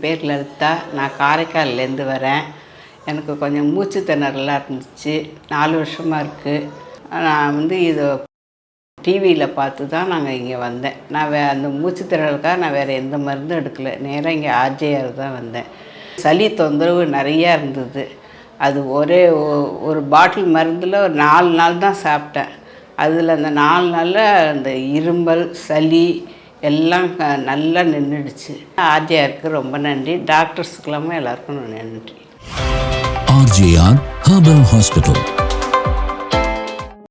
பேர் லலிதா. நான் காரைக்கால்லேருந்து வரேன். எனக்கு கொஞ்சம் மூச்சு திணறலாக இருந்துச்சு. 4 வருஷமாக இருக்குது. நான் இது டிவியில் பார்த்து தான் நாங்கள் இங்கே வந்தேன். நான் அந்த மூச்சு திணறலுக்காக நான் வேறு எந்த மருந்தும் எடுக்கலை. நேராக இங்கே ஆர்ஜேஆர் தான் வந்தேன். சளி தொந்தரவு நிறையா இருந்தது. அது ஒரு பாட்டில் மருந்தில் ஒரு 4 நாள் தான் சாப்பிட்டேன். அதில் அந்த 4 நாளில் அந்த இருமல், சளி எல்லாம் நல்லா நின்றுடுச்சு. ஆர்ஜேஆருக்கு ரொம்ப நன்றி. டாக்டர்ஸுக்கெல்லாமே எல்லாருக்கும் நன்றி. RJR Herbal Hospital.